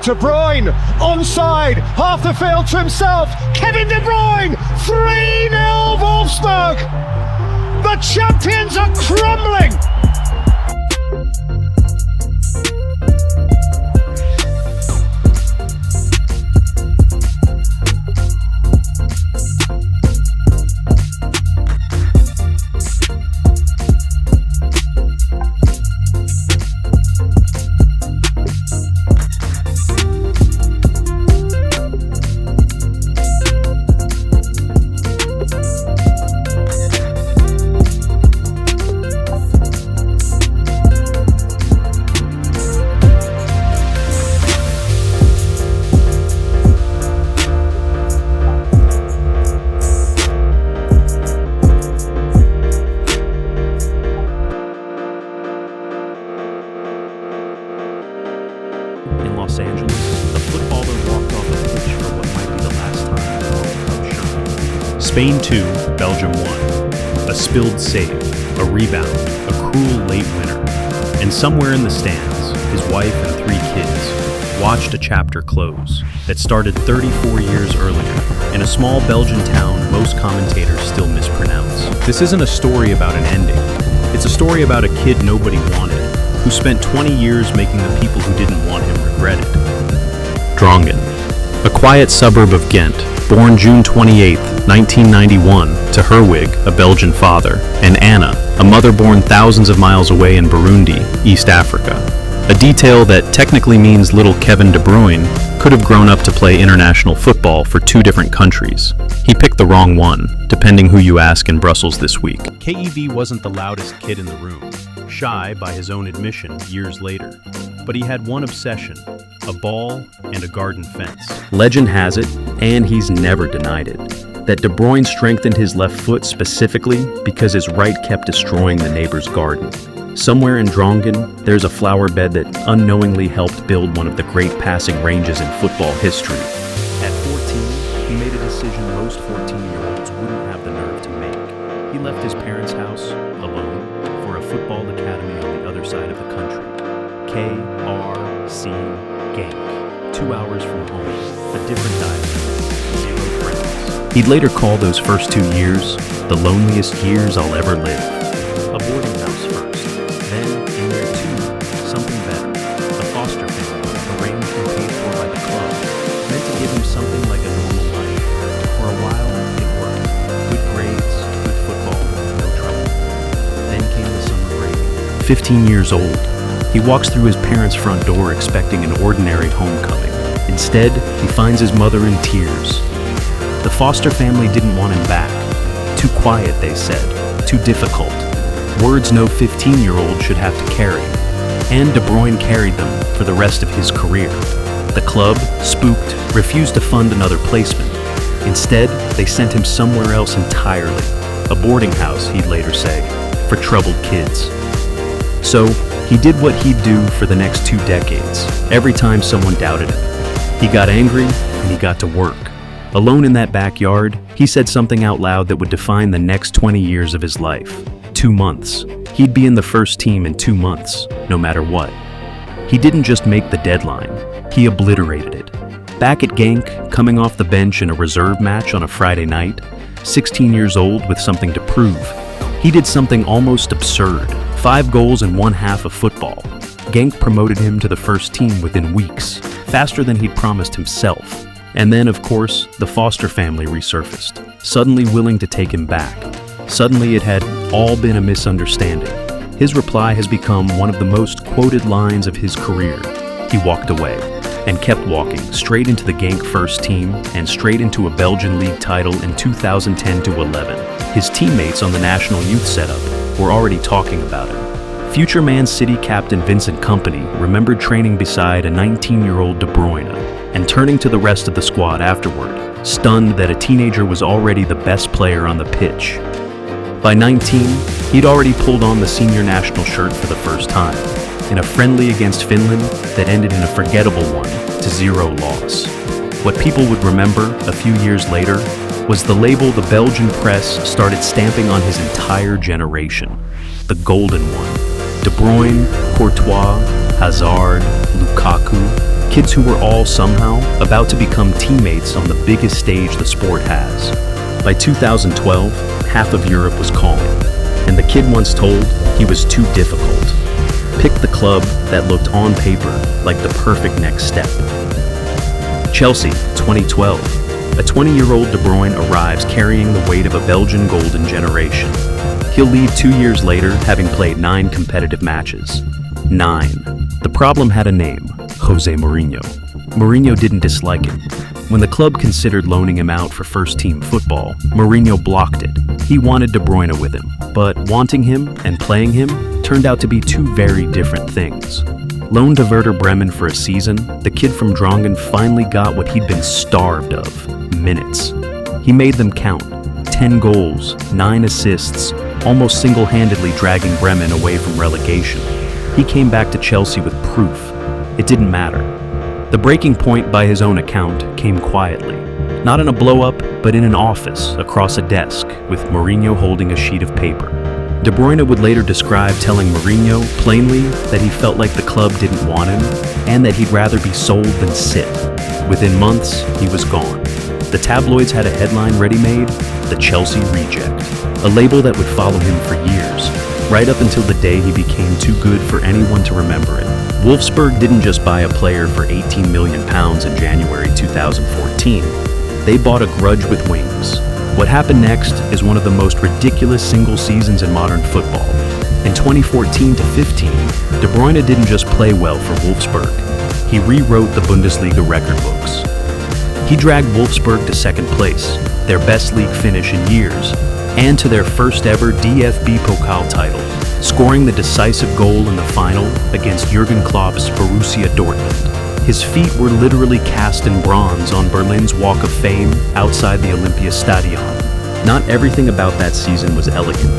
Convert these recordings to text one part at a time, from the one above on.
De Bruyne, onside, half the field to himself. Kevin De Bruyne, 3-0 Wolfsburg. The champions are crumbling. In Los Angeles, a footballer walked off a pitch for what might be the last time the World Cup shone. Spain 2, Belgium 1. A spilled save, a rebound, a cruel late winner. And somewhere in the stands, his wife and 3 kids watched a chapter close that started 34 years earlier in a small Belgian town most commentators still mispronounce. This isn't a story about an ending. It's a story about a kid nobody wanted, who spent 20 years making the people who didn't want him regret it. Drongen, a quiet suburb of Ghent, born June 28, 1991, to Herwig, a Belgian father, and Anna, a mother born thousands of miles away in Burundi, East Africa. A detail that technically means little Kevin De Bruyne could have grown up to play international football for 2 different countries. He picked the wrong one, depending who you ask in Brussels this week. KEV wasn't the loudest kid in the room, shy by his own admission years later. But he had one obsession, a ball and a garden fence. Legend has it, and he's never denied it, that De Bruyne strengthened his left foot specifically because his right kept destroying the neighbor's garden. Somewhere in Drongen, there's a flower bed that unknowingly helped build one of the great passing ranges in football history. At 14, he made a decision most 14-year-olds wouldn't have the nerve to make. He left his parents' house, alone, for a football academy on the other side of the country. KRC Genk. 2 hours from home, a different diet, 0 friends. He'd later call those first 2 years the loneliest years I'll ever live. A boarding house first, then in year 2, something better. A foster family, arranged and paid for by the club, meant to give him something like a normal life. For a while, it worked. Good grades, good football, no trouble. Then came the summer break. 15 years old, he walks through his parents' front door expecting an ordinary homecoming. Instead, he finds his mother in tears. The foster family didn't want him back. Too quiet, they said. Too difficult. Words no 15-year-old should have to carry. And De Bruyne carried them for the rest of his career. The club, spooked, refused to fund another placement. Instead, they sent him somewhere else entirely. A boarding house, he'd later say, for troubled kids. So, he did what he'd do for the next 2 decades, every time someone doubted him. He got angry, and he got to work. Alone in that backyard, he said something out loud that would define the next 20 years of his life. 2 months. He'd be in the first team in 2 months, no matter what. He didn't just make the deadline, he obliterated it. Back at Genk, coming off the bench in a reserve match on a Friday night, 16 years old with something to prove, he did something almost absurd. 5 goals in 1 half of football. Genk promoted him to the first team within weeks, faster than he'd promised himself. And then, of course, the foster family resurfaced, suddenly willing to take him back. Suddenly it had all been a misunderstanding. His reply has become one of the most quoted lines of his career. He walked away, and kept walking, straight into the Genk first team, and straight into a Belgian league title in 2010-11. His teammates on the national youth setup were already talking about him. Future Man City captain Vincent Kompany remembered training beside a 19-year-old De Bruyne, and turning to the rest of the squad afterward, stunned that a teenager was already the best player on the pitch. By 19, he'd already pulled on the senior national shirt for the first time, in a friendly against Finland that ended in a forgettable 1-0 loss. What people would remember a few years later was the label the Belgian press started stamping on his entire generation, the Golden One. De Bruyne, Courtois, Hazard, Lukaku, Kids who were all somehow about to become teammates on the biggest stage the sport has. By 2012, half of Europe was calling, and the kid once told he was too difficult. Pick the club that looked on paper like the perfect next step. Chelsea, 2012. A 20-year-old De Bruyne arrives carrying the weight of a Belgian golden generation. He'll leave 2 years later, having played 9 competitive matches. 9. The problem had a name: Jose Mourinho. Mourinho didn't dislike him. When the club considered loaning him out for first-team football, Mourinho blocked it. He wanted De Bruyne with him, but wanting him and playing him turned out to be two very different things. Loaned to Werder Bremen for a season, the kid from Drongen finally got what he'd been starved of: minutes. He made them count. 10 goals, 9 assists, almost single-handedly dragging Bremen away from relegation. He came back to Chelsea with proof. It didn't matter. The breaking point, by his own account, came quietly. Not in a blow-up, but in an office, across a desk, with Mourinho holding a sheet of paper. De Bruyne would later describe telling Mourinho plainly that he felt like the club didn't want him, and that he'd rather be sold than sit. Within months, he was gone. The tabloids had a headline ready-made: the Chelsea reject, a label that would follow him for years, right up until the day he became too good for anyone to remember it. Wolfsburg didn't just buy a player for £18 million in January 2014. They bought a grudge with wings. What happened next is one of the most ridiculous single seasons in modern football. In 2014 to 15, De Bruyne didn't just play well for Wolfsburg. He rewrote the Bundesliga record books. He dragged Wolfsburg to second place, their best league finish in years, and to their first ever DFB Pokal title, scoring the decisive goal in the final against Jurgen Klopp's Borussia Dortmund. His feet were literally cast in bronze on Berlin's Walk of Fame outside the Olympiastadion. Not everything about that season was elegant.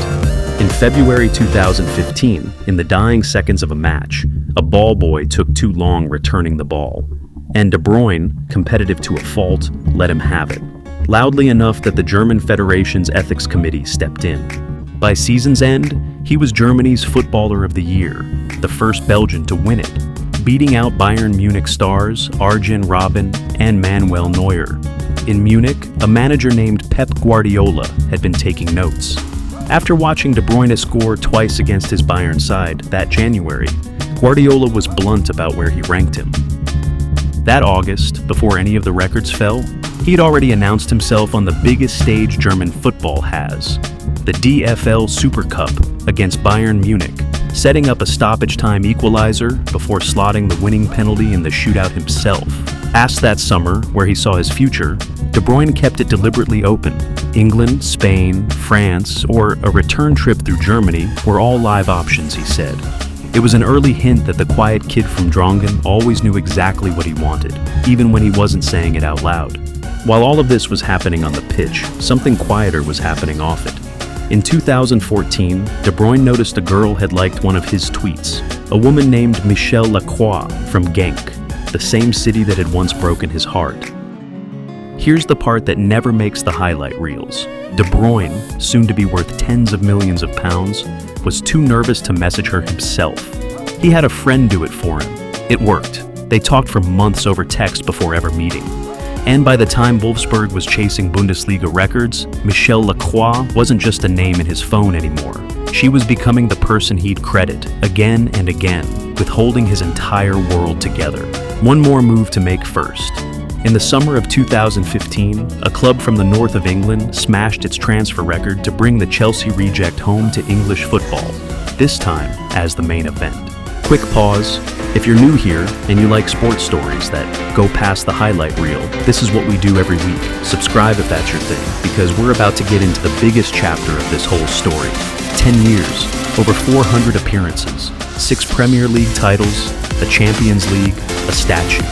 In February 2015, in the dying seconds of a match, a ball boy took too long returning the ball, and De Bruyne, competitive to a fault, let him have it, loudly enough that the German Federation's ethics committee stepped in. By season's end, he was Germany's Footballer of the Year, the first Belgian to win it, beating out Bayern Munich stars Arjen Robben and Manuel Neuer. In Munich, a manager named Pep Guardiola had been taking notes. After watching De Bruyne score twice against his Bayern side that January, Guardiola was blunt about where he ranked him. That August, before any of the records fell, he'd already announced himself on the biggest stage German football has, the DFL Super Cup against Bayern Munich, setting up a stoppage-time equalizer before slotting the winning penalty in the shootout himself. Asked that summer where he saw his future, De Bruyne kept it deliberately open. England, Spain, France, or a return trip through Germany were all live options, he said. It was an early hint that the quiet kid from Drongen always knew exactly what he wanted, even when he wasn't saying it out loud. While all of this was happening on the pitch, something quieter was happening off it. In 2014, De Bruyne noticed a girl had liked one of his tweets, a woman named Michelle Lacroix from Genk, the same city that had once broken his heart. Here's the part that never makes the highlight reels. De Bruyne, soon to be worth tens of millions of pounds, was too nervous to message her himself. He had a friend do it for him. It worked. They talked for months over text before ever meeting. And by the time Wolfsburg was chasing Bundesliga records, Michelle Lacroix wasn't just a name in his phone anymore. She was becoming the person he'd credit, again and again, with holding his entire world together. One more move to make first. In the summer of 2015, a club from the north of England smashed its transfer record to bring the Chelsea reject home to English football, this time as the main event. Quick pause. If you're new here and you like sports stories that go past the highlight reel, this is what we do every week. Subscribe if that's your thing, because we're about to get into the biggest chapter of this whole story. 10 years, over 400 appearances, 6 Premier League titles, a Champions League, a statue.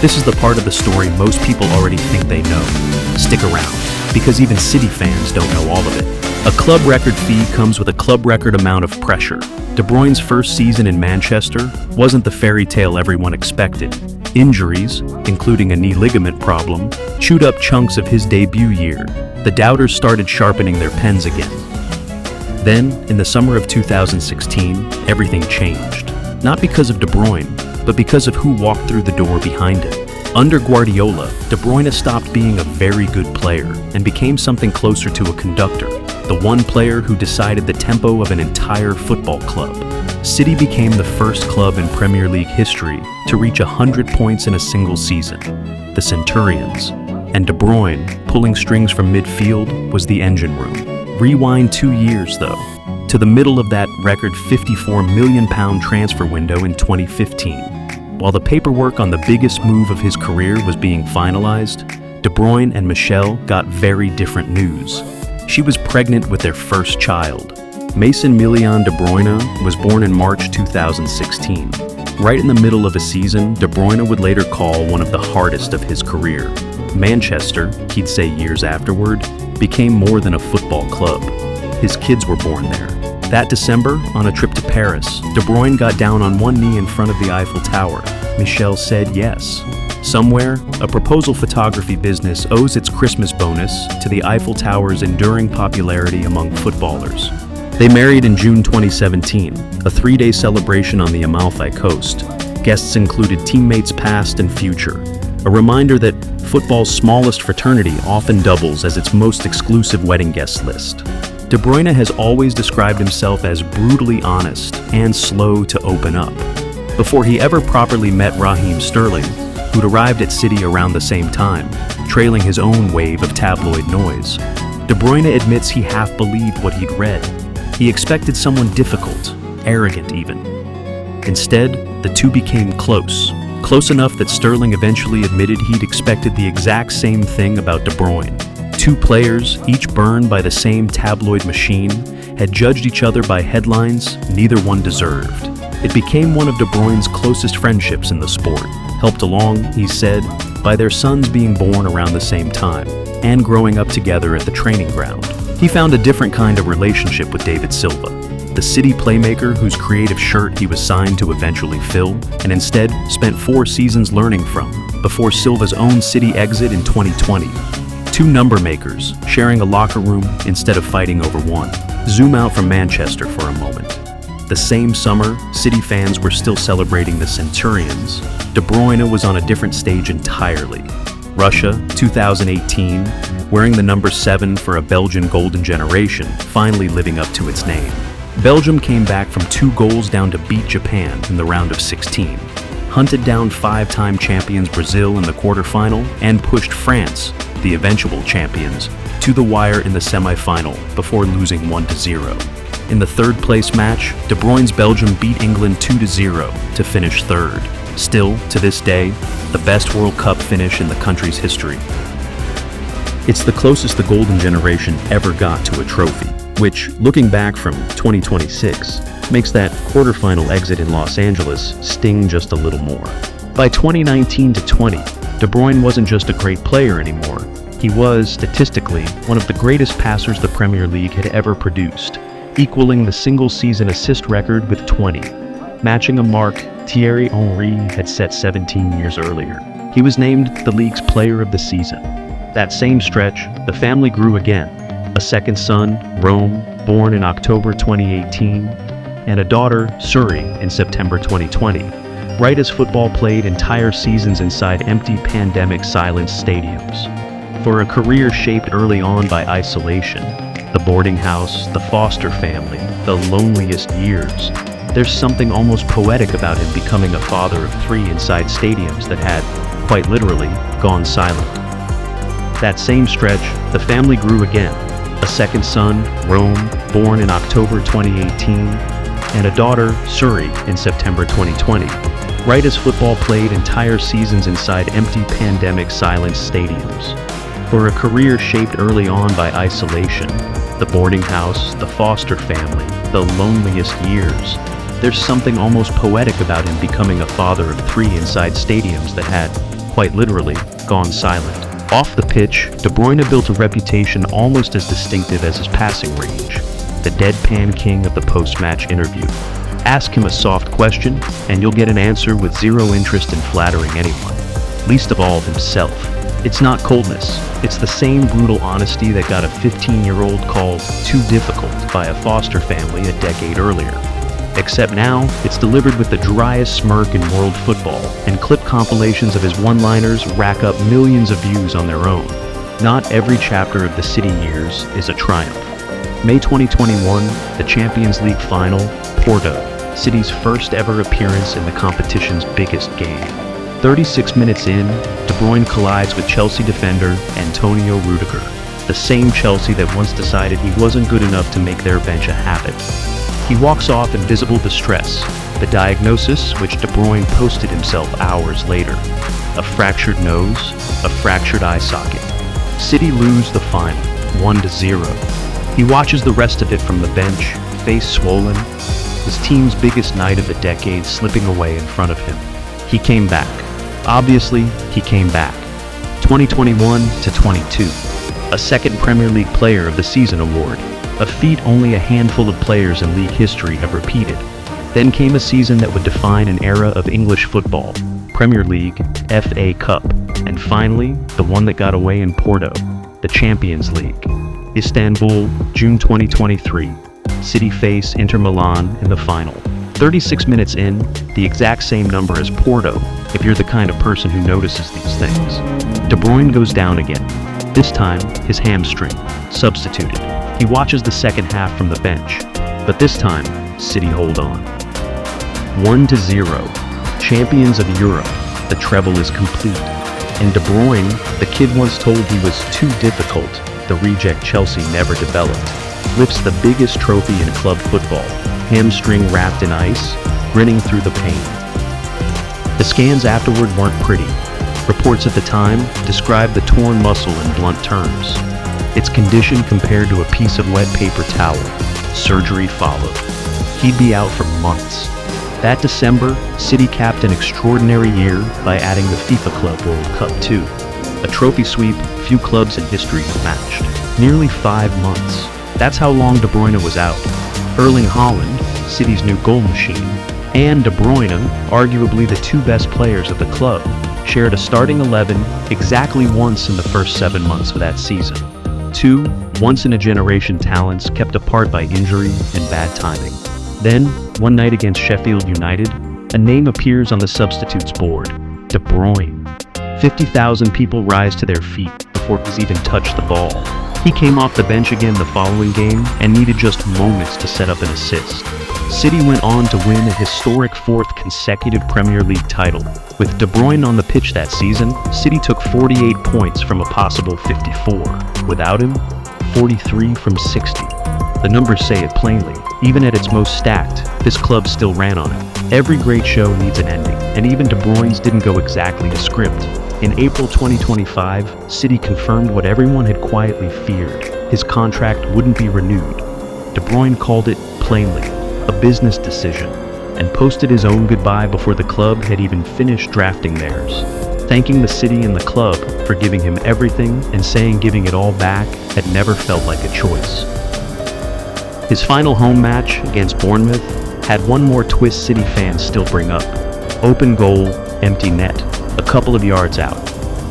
This is the part of the story most people already think they know. Stick around, because even City fans don't know all of it. A club record fee comes with a club record amount of pressure. De Bruyne's first season in Manchester wasn't the fairy tale everyone expected. Injuries, including a knee ligament problem, chewed up chunks of his debut year. The doubters started sharpening their pens again. Then, in the summer of 2016, everything changed. Not because of De Bruyne, but because of who walked through the door behind him. Under Guardiola, De Bruyne stopped being a very good player and became something closer to a conductor, the one player who decided the tempo of an entire football club. City became the first club in Premier League history to reach 100 points in a single season, the Centurions, and De Bruyne, pulling strings from midfield, was the engine room. Rewind 2 years, though, to the middle of that record £54 million transfer window in 2015. While the paperwork on the biggest move of his career was being finalized, De Bruyne and Michelle got very different news. She was pregnant with their first child. Mason Million De Bruyne was born in March 2016. Right in the middle of a season, De Bruyne would later call one of the hardest of his career. Manchester, he'd say years afterward, became more than a football club. His kids were born there. That December, on a trip to Paris, De Bruyne got down on one knee in front of the Eiffel Tower. Michelle said yes. Somewhere, a proposal photography business owes its Christmas bonus to the Eiffel Tower's enduring popularity among footballers. They married in June 2017, a 3-day celebration on the Amalfi Coast. Guests included teammates past and future, a reminder that football's smallest fraternity often doubles as its most exclusive wedding guest list. De Bruyne has always described himself as brutally honest and slow to open up. Before he ever properly met Raheem Sterling, who'd arrived at City around the same time, trailing his own wave of tabloid noise, De Bruyne admits he half believed what he'd read. He expected someone difficult, arrogant even. Instead, the two became close enough that Sterling eventually admitted he'd expected the exact same thing about De Bruyne. Two players, each burned by the same tabloid machine, had judged each other by headlines neither one deserved. It became one of De Bruyne's closest friendships in the sport, helped along, he said, by their sons being born around the same time and growing up together at the training ground. He found a different kind of relationship with David Silva, the City playmaker whose creative shirt he was signed to eventually fill, and instead spent 4 seasons learning from, before Silva's own City exit in 2020. Two number makers, sharing a locker room instead of fighting over one. Zoom out from Manchester for a moment. The same summer, City fans were still celebrating the Centurions. De Bruyne was on a different stage entirely. Russia, 2018, wearing the number 7 for a Belgian golden generation, finally living up to its name. Belgium came back from 2 goals down to beat Japan in the round of 16, hunted down 5-time champions Brazil in the quarterfinal, and pushed France, the eventual champions, to the wire in the semi-final before losing 1-0. In the third-place match, De Bruyne's Belgium beat England 2-0 to finish third. Still, to this day, the best World Cup finish in the country's history. It's the closest the Golden Generation ever got to a trophy, which, looking back from 2026, makes that quarterfinal exit in Los Angeles sting just a little more. By 2019-20, De Bruyne wasn't just a great player anymore. He was, statistically, one of the greatest passers the Premier League had ever produced, equaling the single-season assist record with 20, matching a mark Thierry Henry had set 17 years earlier. He was named the league's player of the season. That same stretch, the family grew again. A second son, Rome, born in October 2018, and a daughter, Suri, in September 2020. Right as football played entire seasons inside empty pandemic-silenced stadiums. For a career shaped early on by isolation, the boarding house, the foster family, the loneliest years, there's something almost poetic about him becoming a father of 3 inside stadiums that had, quite literally, gone silent. That same stretch, the family grew again. A second son, Rome, born in October 2018, and a daughter, Suri, in September 2020. Right as football played entire seasons inside empty pandemic-silenced stadiums. For a career shaped early on by isolation, the boarding house, the foster family, the loneliest years, there's something almost poetic about him becoming a father of 3 inside stadiums that had, quite literally, gone silent. Off the pitch, De Bruyne built a reputation almost as distinctive as his passing range, the deadpan king of the post-match interview. Ask him a soft question, and you'll get an answer with zero interest in flattering anyone, least of all himself. It's not coldness, it's the same brutal honesty that got a 15-year-old called too difficult by a foster family a decade earlier. except now it's delivered with the driest smirk in world football, and clip compilations of his one-liners rack up millions of views on their own. Not every chapter of the City years is a triumph. May 2021, the Champions League final, Porto, City's first ever appearance in the competition's biggest game. 36 minutes in, De Bruyne collides with Chelsea defender Antonio Rudiger, the same Chelsea that once decided he wasn't good enough to make their bench a habit. He walks off in visible distress, the diagnosis which De Bruyne posted himself hours later. A fractured nose, a fractured eye socket. City lose the final, 1-0. He watches the rest of it from the bench, face swollen, his team's biggest night of the decade slipping away in front of him. He came back. Obviously, he came back. 2021-22. A second Premier League Player of the Season award, a feat only a handful of players in league history have repeated. Then came a season that would define an era of English football, Premier League, FA Cup, and finally, the one that got away in Porto, the Champions League. Istanbul, June 2023. City face Inter Milan in the final. 36 minutes in, the exact same number as Porto, if you're the kind of person who notices these things. De Bruyne goes down again. This time, his hamstring, substituted. He watches the second half from the bench, but this time, City hold on. 1-0. Champions of Europe, the treble is complete. And De Bruyne, the kid once told he was too difficult, the reject Chelsea never developed, lifts the biggest trophy in club football, hamstring wrapped in ice, grinning through the pain. The scans afterward weren't pretty. Reports at the time described the torn muscle in blunt terms. Its condition compared to a piece of wet paper towel. Surgery followed. He'd be out for months. That December, City capped an extraordinary year by adding the FIFA Club World Cup 2. A trophy sweep few clubs in history have matched. Nearly 5 months. That's how long De Bruyne was out. Erling Haaland, City's new goal machine, and De Bruyne, arguably the two best players of the club, shared a starting 11 exactly once in the first 7 months of that season. Two once-in-a-generation talents kept apart by injury and bad timing. Then, one night against Sheffield United, a name appears on the substitutes board, De Bruyne. 50,000 people rise to their feet before he's even touched the ball. He came off the bench again the following game and needed just moments to set up an assist. City went on to win a historic 4th consecutive Premier League title. With De Bruyne on the pitch that season, City took 48 points from a possible 54. Without him, 43 from 60. The numbers say it plainly. Even at its most stacked, this club still ran on it. Every great show needs an ending, and even De Bruyne's didn't go exactly to script. In April 2025, City confirmed what everyone had quietly feared. His contract wouldn't be renewed. De Bruyne called it, plainly, a business decision, and posted his own goodbye before the club had even finished drafting theirs, thanking the city and the club for giving him everything and saying giving it all back had never felt like a choice. His final home match against Bournemouth had one more twist City fans still bring up. Open goal, empty net, a couple of yards out.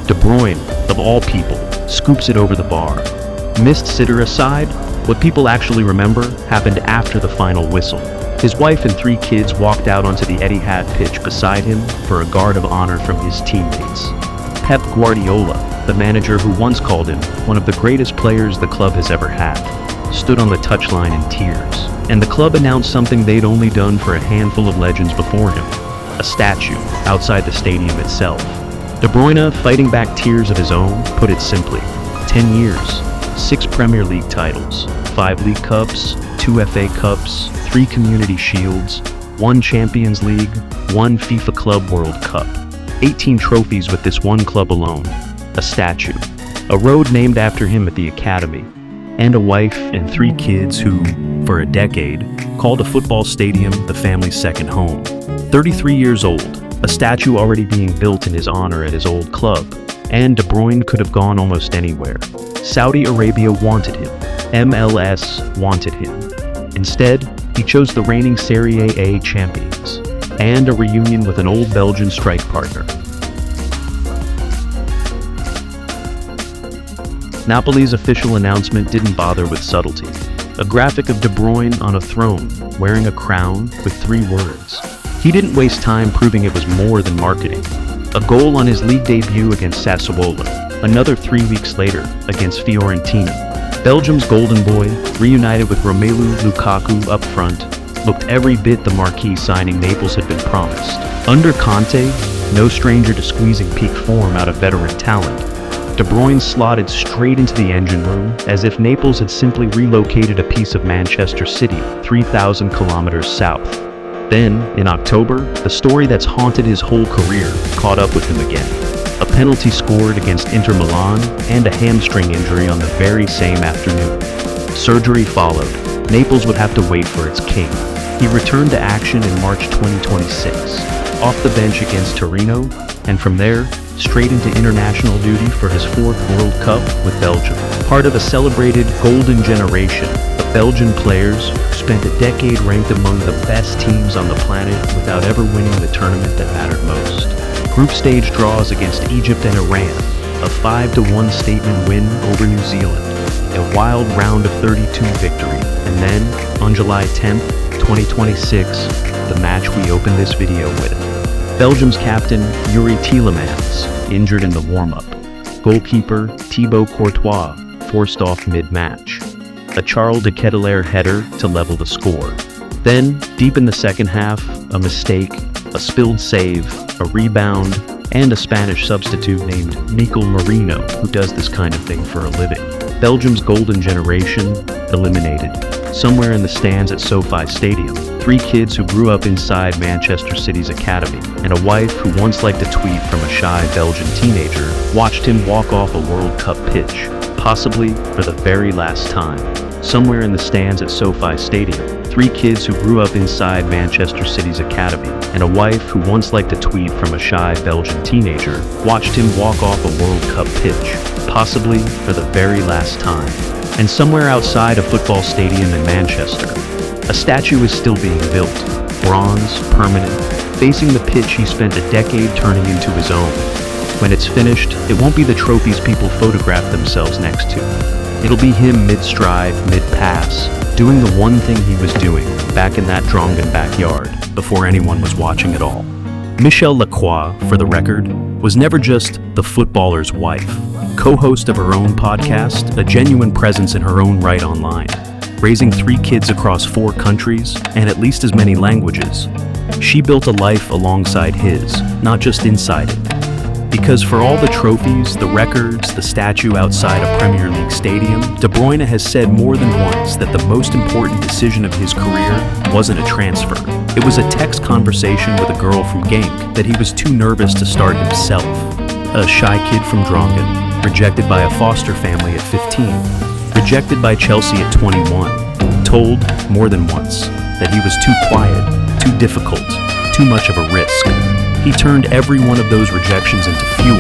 De Bruyne, of all people, scoops it over the bar. Missed sitter aside, what people actually remember happened after the final whistle. His wife and 3 kids walked out onto the Etihad pitch beside him for a guard of honor from his teammates. Pep Guardiola, the manager who once called him one of the greatest players the club has ever had, stood on the touchline in tears, and the club announced something they'd only done for a handful of legends before him, a statue outside the stadium itself. De Bruyne, fighting back tears of his own, put it simply, 10 years, 6 Premier League titles, 5 League Cups, 2 FA Cups, 3 Community Shields, 1 Champions League, 1 FIFA Club World Cup, 18 trophies with this one club alone, a statue, a road named after him at the academy, and a wife and 3 kids who, for a decade, called a football stadium the family's second home. 33 years old, a statue already being built in his honor at his old club, and De Bruyne could have gone almost anywhere. Saudi Arabia wanted him. MLS wanted him. Instead, he chose the reigning Serie A champions, and a reunion with an old Belgian strike partner. Napoli's official announcement didn't bother with subtlety. a graphic of De Bruyne on a throne, wearing a crown with 3 words. He didn't waste time proving it was more than marketing. A goal on his league debut against Sassuolo, another 3 weeks later against Fiorentina. Belgium's golden boy, reunited with Romelu Lukaku up front, looked every bit the marquee signing Naples had been promised. Under Conte, no stranger to squeezing peak form out of veteran talent, De Bruyne slotted straight into the engine room as if Naples had simply relocated a piece of Manchester City 3,000 kilometers south. Then, in October, the story that's haunted his whole career caught up with him again. A penalty scored against Inter Milan and a hamstring injury on the very same afternoon. Surgery followed. Naples would have to wait for its king. He returned to action in March 2026, off the bench against Torino, and from there, straight into international duty for his 4th World Cup with Belgium. Part of a celebrated golden generation of Belgian players who spent a decade ranked among the best teams on the planet without ever winning the tournament that mattered most. Group stage draws against Egypt and Iran, a 5-1 statement win over New Zealand, a wild round of 32 victory, and then, on July 10th, 2026, the match we opened this video with. Belgium's captain, Yuri Tielemans, injured in the warm-up. Goalkeeper, Thibaut Courtois, forced off mid-match. A Charles de Ketelaere header to level the score. Then, deep in the second half, a mistake, a spilled save, a rebound, and a Spanish substitute named Mikel Merino, who does this kind of thing for a living. Belgium's golden generation eliminated. Somewhere in the stands at SoFi Stadium, 3 kids who grew up inside Manchester City's academy, and a wife who once liked a tweet from a shy Belgian teenager, watched him walk off a World Cup pitch, possibly for the very last time. Somewhere in the stands at SoFi Stadium, 3 kids who grew up inside Manchester City's academy, and a wife who once liked a tweet from a shy Belgian teenager, watched him walk off a World Cup pitch, possibly for the very last time. And somewhere outside a football stadium in Manchester, a statue is still being built, bronze, permanent, facing the pitch he spent a decade turning into his own. When it's finished, it won't be the trophies people photograph themselves next to. It'll be him mid-stride, mid-pass, doing the one thing he was doing back in that Drongen backyard before anyone was watching at all. Michelle Lacroix, for the record, was never just the footballer's wife, co-host of her own podcast, a genuine presence in her own right online, raising 3 kids across 4 countries and at least as many languages. She built a life alongside his, not just inside it. Because for all the trophies, the records, the statue outside a Premier League stadium, De Bruyne has said more than once that the most important decision of his career wasn't a transfer. It was a text conversation with a girl from Genk that he was too nervous to start himself. A shy kid from Drongen, rejected by a foster family at 15, rejected by Chelsea at 21, told more than once that he was too quiet, too difficult, too much of a risk. He turned every one of those rejections into fuel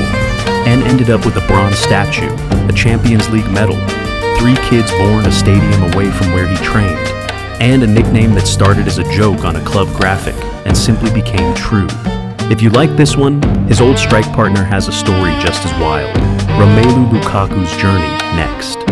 and ended up with a bronze statue, a Champions League medal, 3 kids born a stadium away from where he trained, and a nickname that started as a joke on a club graphic and simply became true. If you like this one, his old strike partner has a story just as wild. Romelu Lukaku's journey next.